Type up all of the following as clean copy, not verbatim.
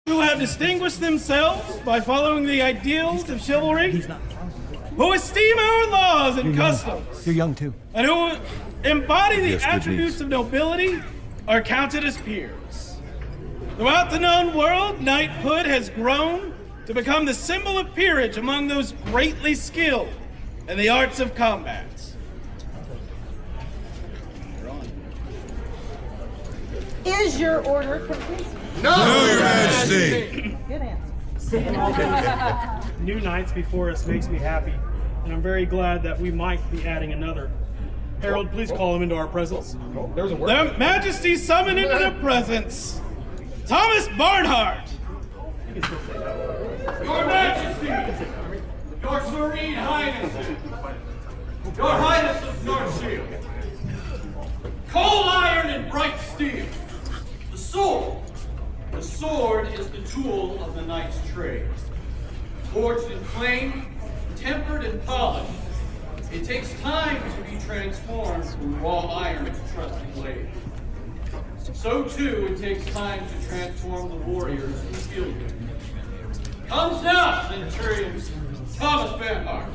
who have distinguished themselves by following the ideals of chivalry, who esteem our laws and customs, You're young too. and who embody the attributes of nobility, are counted as peers. Throughout the known world, knighthood has grown to become the symbol of peerage among those greatly skilled in the arts of combat. Is your order complete? No, Your Majesty! Good answer. New knights before us makes me happy, and I'm very glad that we might be adding another. Harold, please call him into our presence. Their Majesty summon into their presence Thomas Barnhardt. Your Majesty, Your Serene Highness, Your Highness of North Shield, coal iron and bright steel, the sword. The sword is the tool of the knight's trade. Forged in flame, tempered and polished, it takes time to be transformed from raw iron to trusted blade. So too, it takes time to transform the warriors who wield it. Comes now, Centurion Thomas Barnhardt,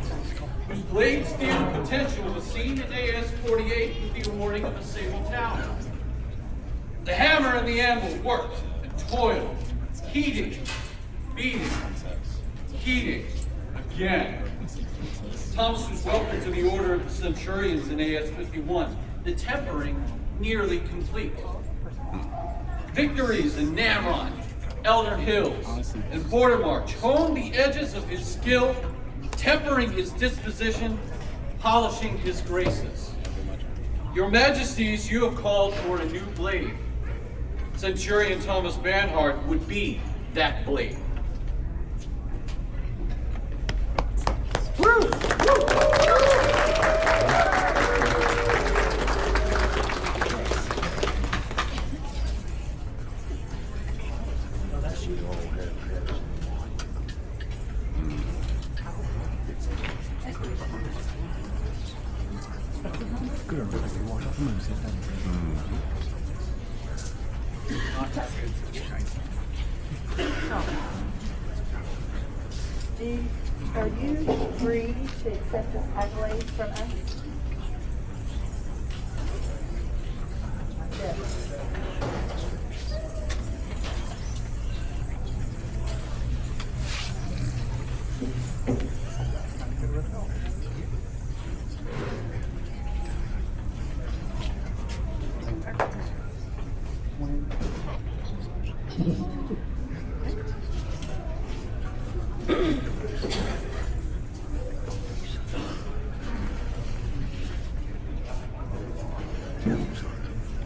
whose blade steel potential was seen in AS-48 with the awarding of the Sable Tower. The hammer and the anvil worked and toiled, heating, beating, heating, again. Thomas was welcomed to the Order of the Centurions in AS-51, the tempering nearly complete. Victories in Namron, Elder Hills, and Border March honed the edges of his skill, tempering his disposition, polishing his graces. Your Majesties, you have called for a new blade. Centurion Thomas Barnhardt would be that blade. Are you free to accept this accolade from us? Yes.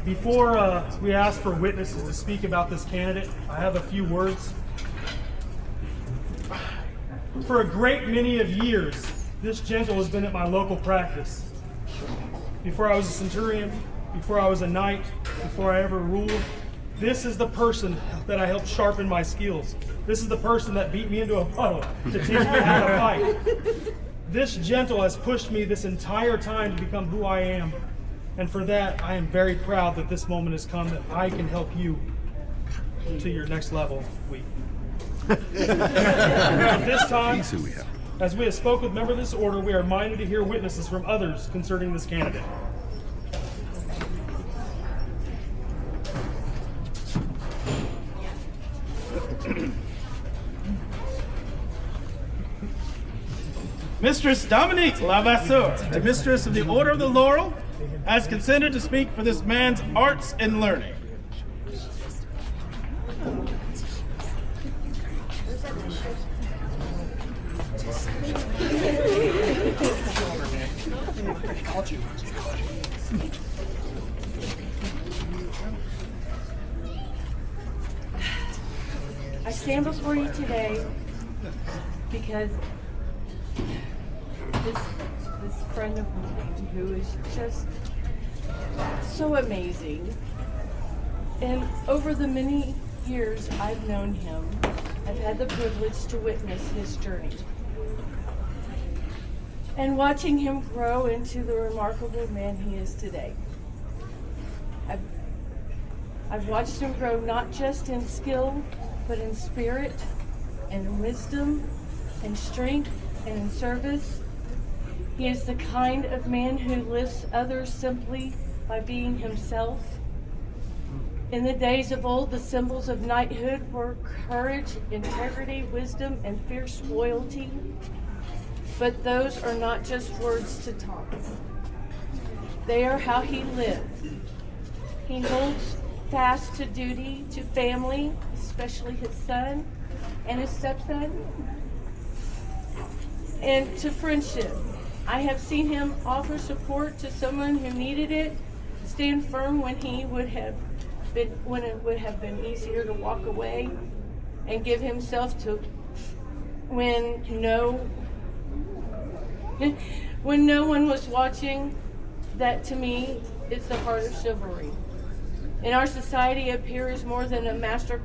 Before we ask for witnesses to speak about this candidate, I have a few words. For a great many of years, this gentle has been at my local practice. Before I was a centurion, before I was a knight, before I ever ruled, this is the person that I helped sharpen my skills. This is the person that beat me into a puddle to teach me how to fight. This gentle has pushed me this entire time to become who I am. And for that, I am very proud that this moment has come, that I can help you to your next level. At this time, as we have spoke with members of this order, we are minded to hear witnesses from others concerning this candidate. Mistress Dominique Lavasseur, the Mistress of the Order of the Laurel, has consented to speak for this man's arts and learning. I stand before you today because this friend of mine who is just so amazing, and over the many years I've known him, I've had the privilege to witness his journey. And watching him grow into the remarkable man he is today. I've watched him grow not just in skill, but in spirit and in wisdom and strength and in service. He is the kind of man who lifts others simply by being himself. In the days of old, the symbols of knighthood were courage, integrity, wisdom, and fierce loyalty. But those are not just words to Thomas. They are how he lives. He holds fast to duty, to family, especially his son and his stepson, and to friendship. I have seen him offer support to someone who needed it, stand firm when it would have been easier to walk away, and give himself to when no one was watching. That to me is the heart of chivalry. In our society, a peer is more than a master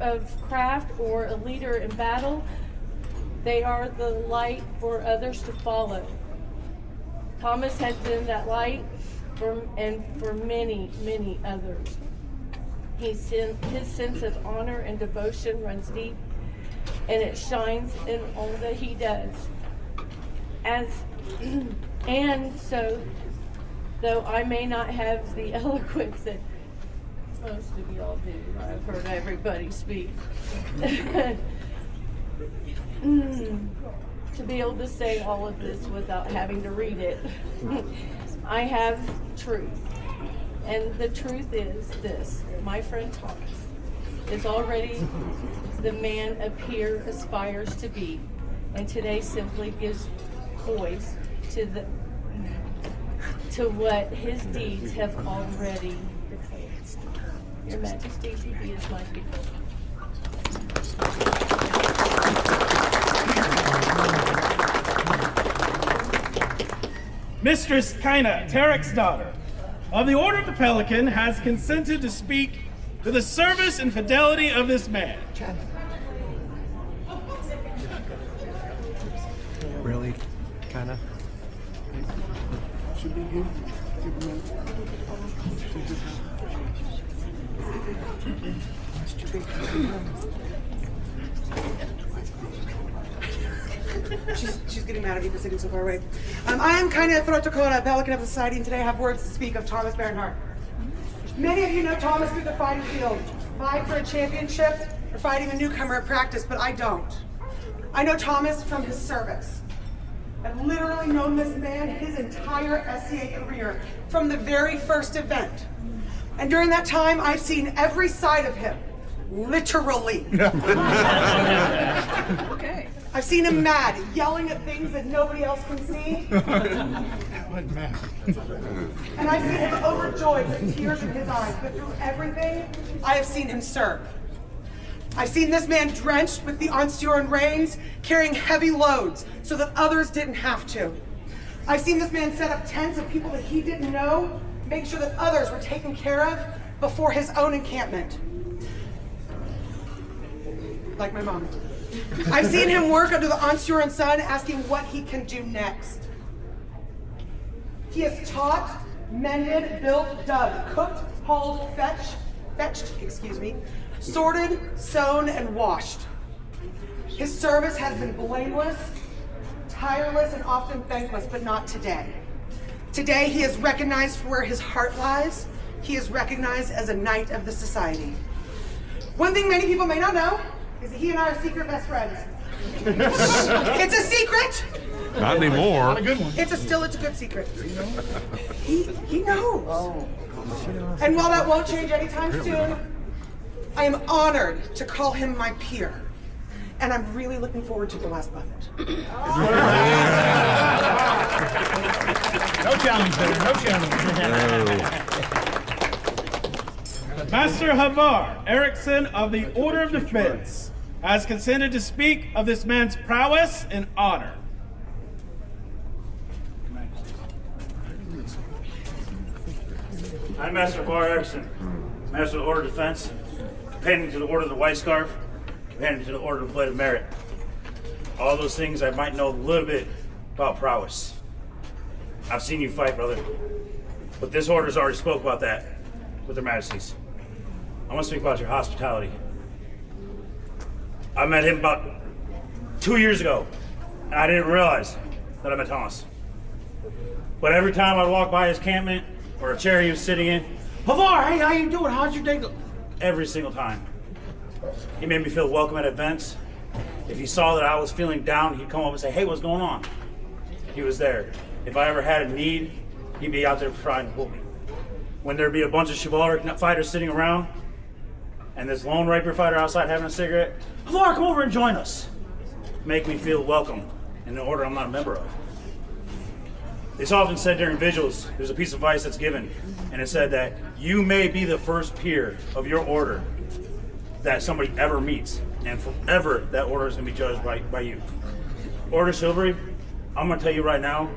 of craft or a leader in battle. They are the light for others to follow. Thomas has been that light for many, many others. His sense of honor and devotion runs deep, and it shines in all that he does. And so, though I may not have the eloquence that most of y'all do, I've heard everybody speak, to be able to say all of this without having to read it, I have truth. And the truth is this: my friend Thomas is already the man a peer aspires to be, and today simply gives voice to what his deeds have already declared. Your Majesty, he is my people. Mistress Kaina, Tarek's daughter, of the Order of the Pelican, has consented to speak to the service and fidelity of this man. Really? Kinda? Should be here. She's getting mad at me for sitting so far away. I am kind of Throat Dakota, Pelican of the Society, and today I have words to speak of Thomas Barnhardt. Many of you know Thomas through the fighting field, fight for a championship, or fighting a newcomer at practice, but I don't. I know Thomas from his service. I've literally known this man his entire SCA career, from the very first event. And during that time, I've seen every side of him, literally. Okay. I've seen him mad, yelling at things that nobody else can see. And I've seen him overjoyed with tears in his eyes, but through everything, I have seen him serve. I've seen this man drenched with the Onsteuren rains, carrying heavy loads so that others didn't have to. I've seen this man set up tents of people that he didn't know, make sure that others were taken care of before his own encampment. Like my mom. I've seen him work under the Onsteuren sun, asking what he can do next. He has taught, mended, built, dug, cooked, hauled, fetched, sorted, sewn, and washed. His service has been blameless, tireless, and often thankless, but not today. Today, he is recognized for where his heart lies. He is recognized as a knight of the society. One thing many people may not know is that he and I are secret best friends. It's a secret! Not anymore. Not a good one. It's a good secret. He knows. And while that won't change anytime soon, I am honored to call him my peer. And I'm really looking forward to the last buffet. No challenge there, no challenge. Master Havar Erickson of the Order of Defense has consented to speak of this man's prowess and honor. I'm Master Havar Erickson, Master of the Order of Defense, companion to the Order of the White Scarf, companion to the Order of the Blade of Merit. All those things I might know a little bit about prowess. I've seen you fight, brother, but this order's already spoke about that with their majesties. I want to speak about your hospitality. I met him about 2 years ago, and I didn't realize that I met Thomas. But every time I walk by his campment or a chair he was sitting in, Havar, hey, how you doing? How's your day go? Every single time. He made me feel welcome at events. If he saw that I was feeling down, he'd come up and say, hey, what's going on? He was there. If I ever had a need, he'd be out there trying to pull me. When there'd be a bunch of chivalric fighters sitting around, and this lone rapier fighter outside having a cigarette, Havar, come over and join us. Make me feel welcome in an order I'm not a member of. It's often said during vigils, there's a piece of advice that's given, and it said that you may be the first peer of your order that somebody ever meets, and forever that order is going to be judged by you. Order Chivalry, I'm going to tell you right now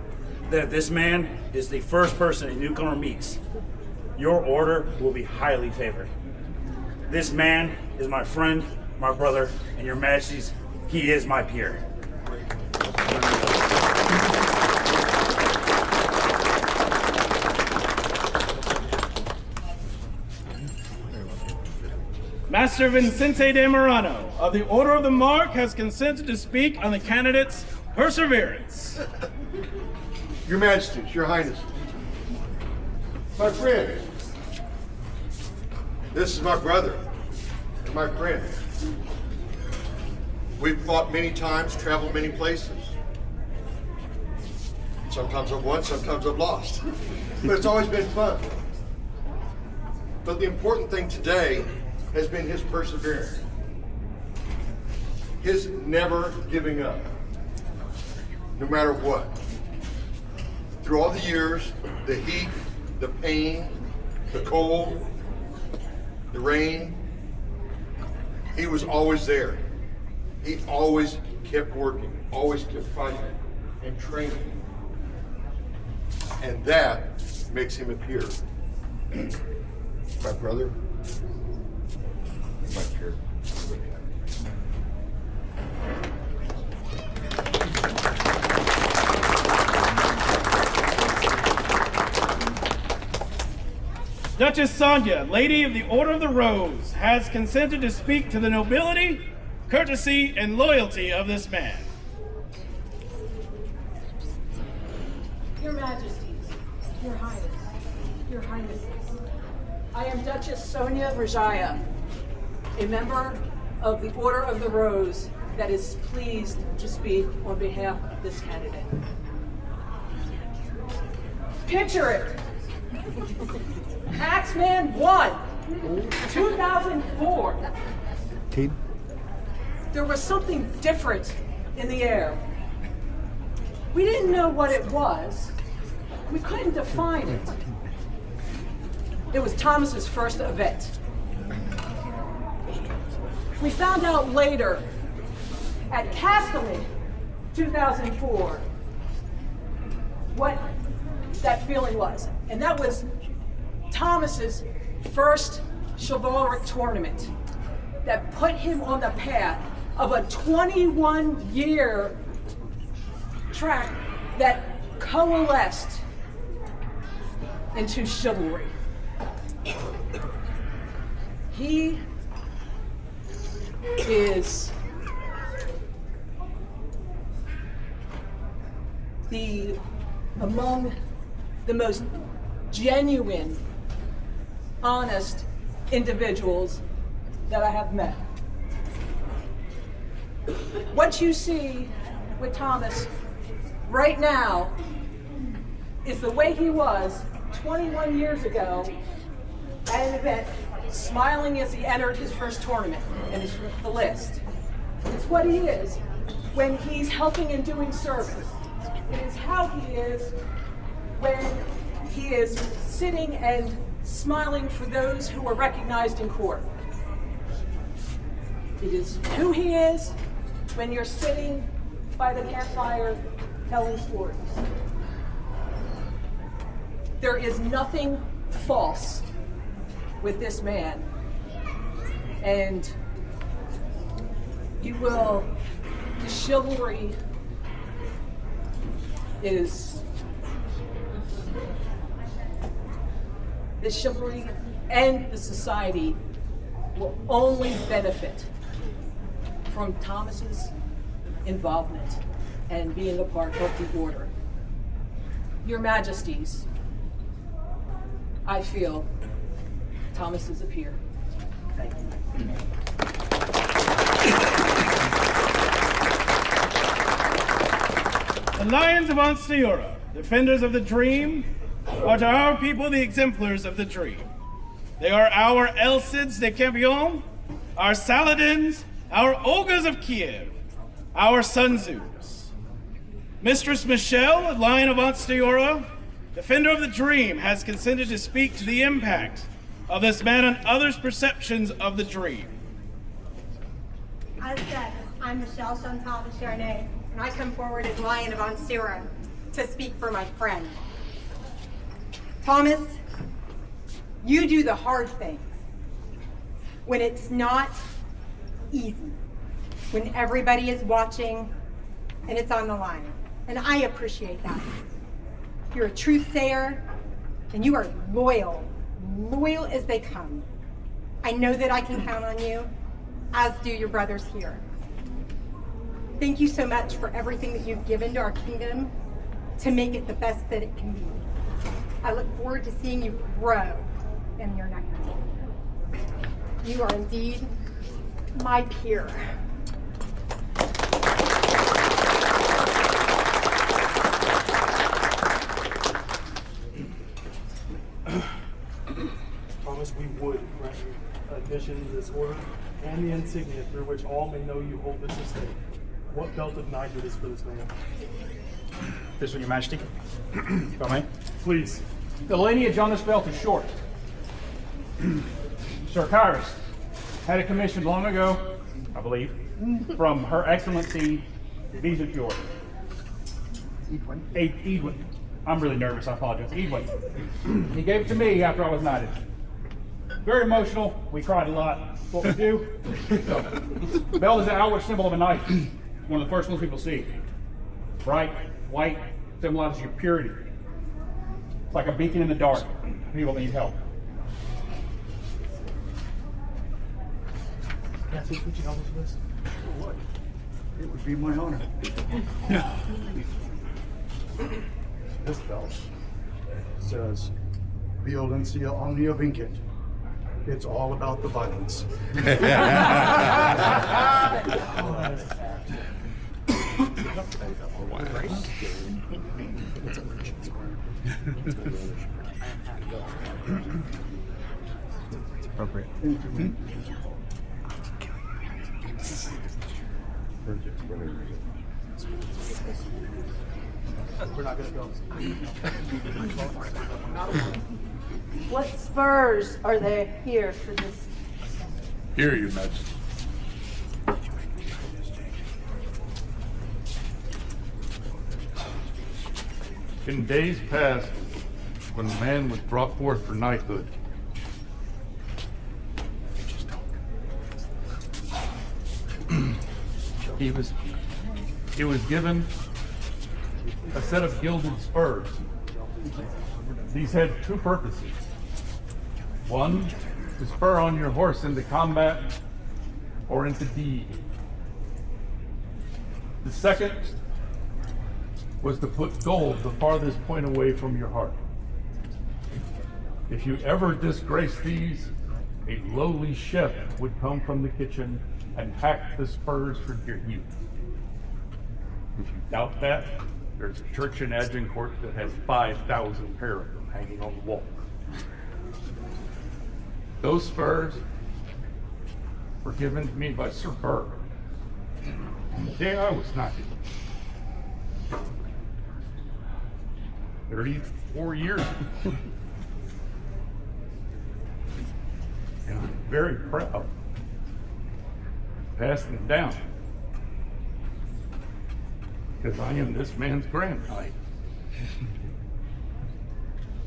that if this man is the first person a newcomer meets, your order will be highly favored. This man is my friend, my brother, and your majesties, he is my peer. Master Vincente de Morano of the Order of the Mark has consented to speak on the candidate's perseverance. Your Majesties, Your Highness, my friend, this is my brother and my friend. We've fought many times, traveled many places. Sometimes I've won, sometimes I've lost, but it's always been fun. But the important thing today has been his perseverance, his never giving up, no matter what. Through all the years, the heat, the pain, the cold, the rain, he was always there. He always kept working, always kept fighting and training. And that makes him a peer. My brother, my peer. Duchess Sonia, Lady of the Order of the Rose, has consented to speak to the nobility, courtesy, and loyalty of this man. Your Majesties, Your Highness, Your Highnesses, I am Duchess Sonia Rajaya, a member of the Order of the Rose that is pleased to speak on behalf of this candidate. Picture it. Axeman 1, 2004. There was something different in the air. We didn't know what it was. We couldn't define it. It was Thomas's first event. We found out later at Castellan 2004 what that feeling was. And that was Thomas's first chivalric tournament that put him on the path of a 21-year track that coalesced into chivalry. He is among the most genuine, honest individuals that I have met. What you see with Thomas right now is the way he was 21 years ago at an event, smiling as he entered his first tournament and the list. It's what he is when he's helping and doing service. It is how he is when he is sitting and smiling for those who are recognized in court. It is who he is when you're sitting by the campfire telling stories. There is nothing false with this man, and the chivalry and the society will only benefit from Thomas's involvement and being a part of the order. Your Majesties, I feel Thomas is a peer. Thank you. The Lions of Ansteora, defenders of the dream, are to our people the exemplars of the dream. They are our El Cids de Campion, our Saladins, our Olgas of Kiev, our Sun Tzus. Mistress Michelle, Lion of Ansteora, defender of the dream, has consented to speak to the impact of this man and others' perceptions of the dream. As said, I'm Michelle Chantal de Charnay, and I come forward as Lion of Ansteora to speak for my friend. Thomas, you do the hard things when it's not easy, when everybody is watching and it's on the line. And I appreciate that. You're a truth sayer and you are loyal as they come. I know that I can count on you, as do your brothers here. Thank you so much for everything that you've given to our kingdom to make it the best that it can be. I look forward to seeing you grow in your next. You are indeed my peer. Thomas, we would grant you admission to this order and the insignia through which all may know you hold this estate. What belt of knighthood is for this man? This one, Your Majesty, if I may. Please. The lineage on this belt is short. Sir Kyrus had a commission long ago, I believe, from Her Excellency Wiesenfjord. Edwin. I'm really nervous, I apologize. Edwin. He gave it to me after I was knighted. Very emotional. We cried a lot. What we do. So, the belt is the outward symbol of a knight. One of the first ones people see. Bright, white, symbolizes your purity. It's like a beacon in the dark. People need help. Nancy, would you help us with this? What? It would be my honor. This belt says, Violencia omnia vincit. It's all about the violence. It's appropriate. We're not going to go. What spurs are there here for this? Here, Your Majesty. In days past, when a man was brought forth for knighthood, he was given a set of gilded spurs. These had two purposes. One, to spur on your horse into combat or into deed. The second was to put gold the farthest point away from your heart. If you ever disgrace these, a lowly chef would come from the kitchen and hack the spurs for your youth. If you doubt that, there's a church in Agincourt that has 5,000 pair of them hanging on the wall. Those spurs were given to me by Sir Burr the day I was knighted. 34 years ago. And I'm very proud to pass them down, because I am this man's grand knight.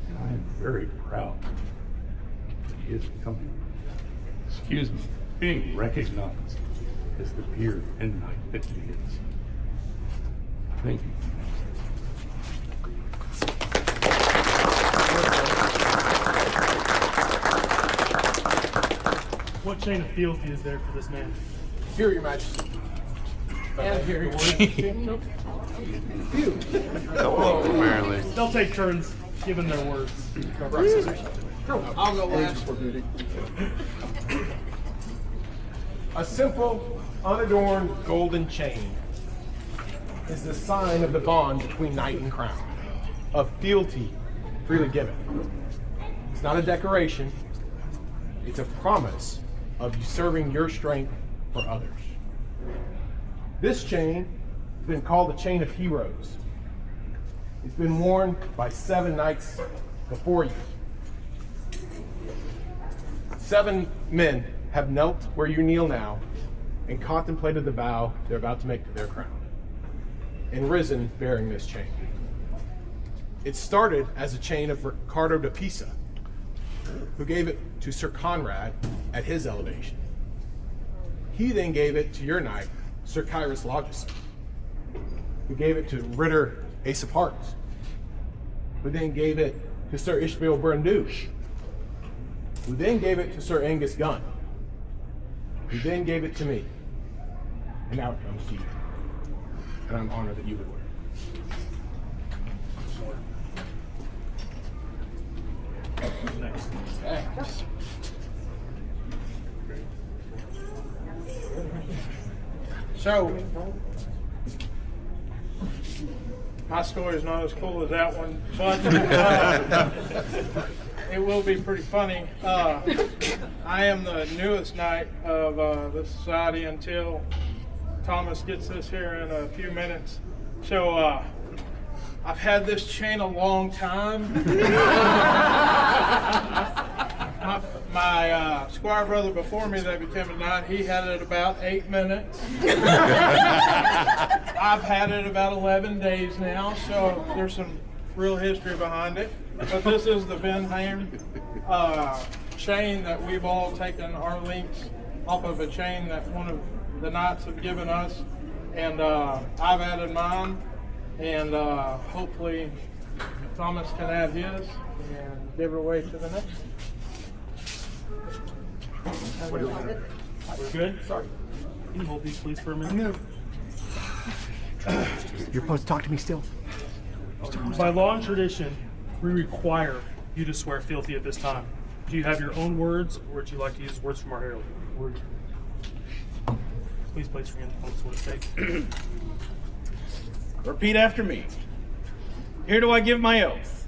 And I am very proud that he is becoming, being recognized as the peer and knight that he is. Thank you. What chain of fealty is there for this man? Here, Your Majesty. And here, Your Worship. Apparently. They'll take turns giving their words. I'll go last. A simple, unadorned golden chain is the sign of the bond between knight and crown, of fealty freely given. It's not a decoration, it's a promise of you serving your strength for others. This chain has been called the Chain of Heroes. It's been worn by 7 knights before you. 7 men have knelt where you kneel now and contemplated the vow they're about to make to their crown, and risen bearing this chain. It started as a chain of Ricardo de Pisa, who gave it to Sir Conrad at his elevation. He then gave it to your knight, Sir Cyrus Logison, who gave it to Ritter Ace of Hearts, who then gave it to Sir Ishmael Brandouche, who then gave it to Sir Angus Gunn, who then gave it to me. And now it comes to you. And I'm honored that you would wear it. Next. So, my story is not as cool as that one, but it will be pretty funny. I am the newest knight of the society until Thomas gets this here in a few minutes. So, I've had this chain a long time. My squire brother before me that became a knight, he had it about 8 minutes. I've had it about 11 days now, so there's some real history behind it. But this is the Benheim chain that we've all taken our links off of a chain that one of the knights have given us. And I've added mine, and hopefully Thomas can add his and give it away to the next one. We're good? Sorry. Can you hold these please for a minute? No. You're supposed to talk to me still. By law and tradition, we require you to swear fealty at this time. Do you have your own words, or would you like to use words from our herald? Words. Please place your hand on the sword stake. Repeat after me. Here do I give my oath.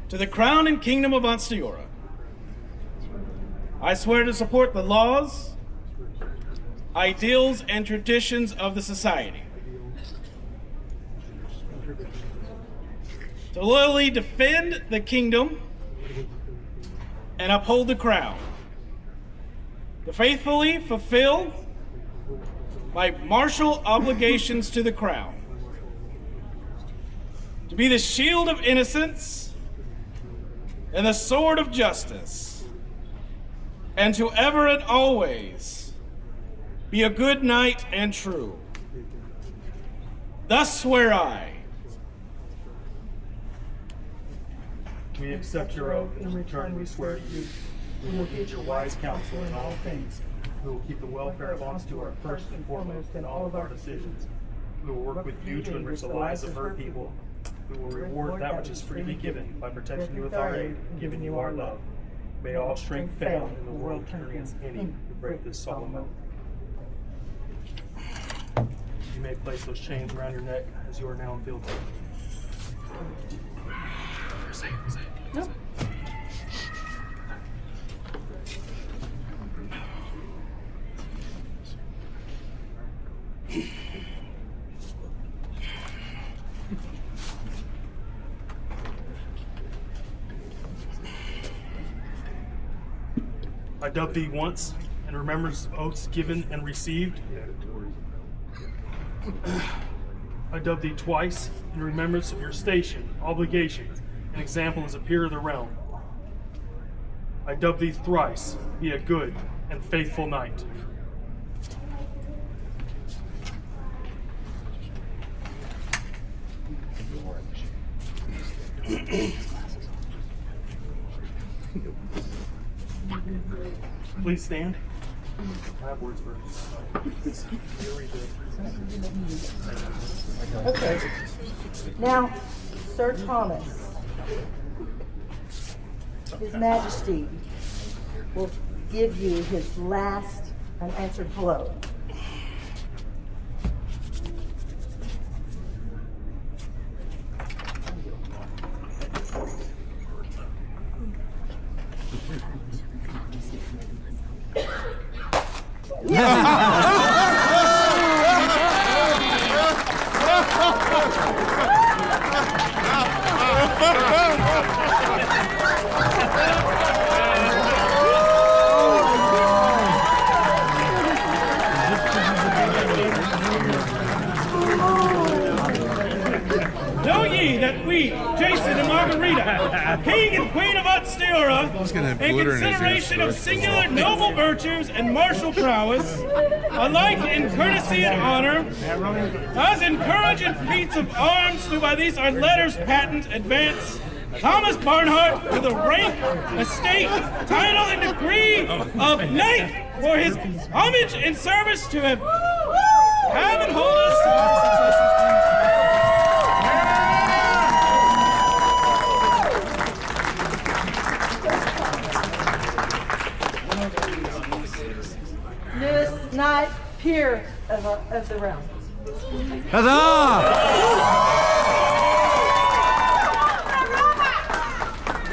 To the crown and kingdom of Ansteora, I swear to support the laws, ideals, and traditions of the society, to loyally defend the kingdom and uphold the crown, to faithfully fulfill my martial obligations to the crown, to be the shield of innocence and the sword of justice, and to ever and always be a good knight and true. Thus swear I. We accept your oath, and in return we swear to you. We will heed your wise counsel in all things. We will keep the welfare of Ansteora first and foremost in all of our decisions. We will work with you to enrich the lives of her people. We will reward that which is freely given by protecting you with our aid and giving you our love. May all strength fail and the world turn against any who break this solemn oath. You may place those chains around your neck as you are now in field. Nope. I dub thee once in remembrance of oaths given and received. I dub thee twice in remembrance of your station, obligations, and example as a peer of the realm. I dub thee thrice, be a good and faithful knight. Please stand. Okay. Now, Sir Thomas, His Majesty will give you his last unanswered blow. Know ye that we, Jason and Margarita, King and Queen of Otsteora, in consideration of singular noble virtues and martial prowess, alike in courtesy and honor, as in courage and feats of arms, do by these our letters patent advance Thomas Barnhardt to the rank, estate, title, and degree of knight for his homage and service to have and hold us. Newest knight peer of the realm.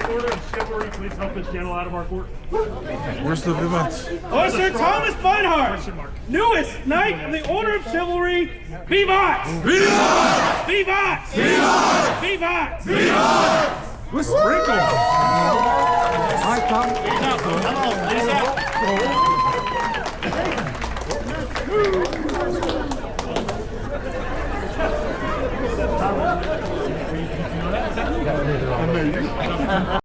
Order of chivalry, please help this general out of our court. Where's the vivants? Or Sir Thomas Barnhardt, newest knight of the Order of Chivalry, Vivat! Vivat! Vivat! Vivat! Vivat! Vivat! With sprinkle. Hi, Tom. Come on, ladies out. Amazing.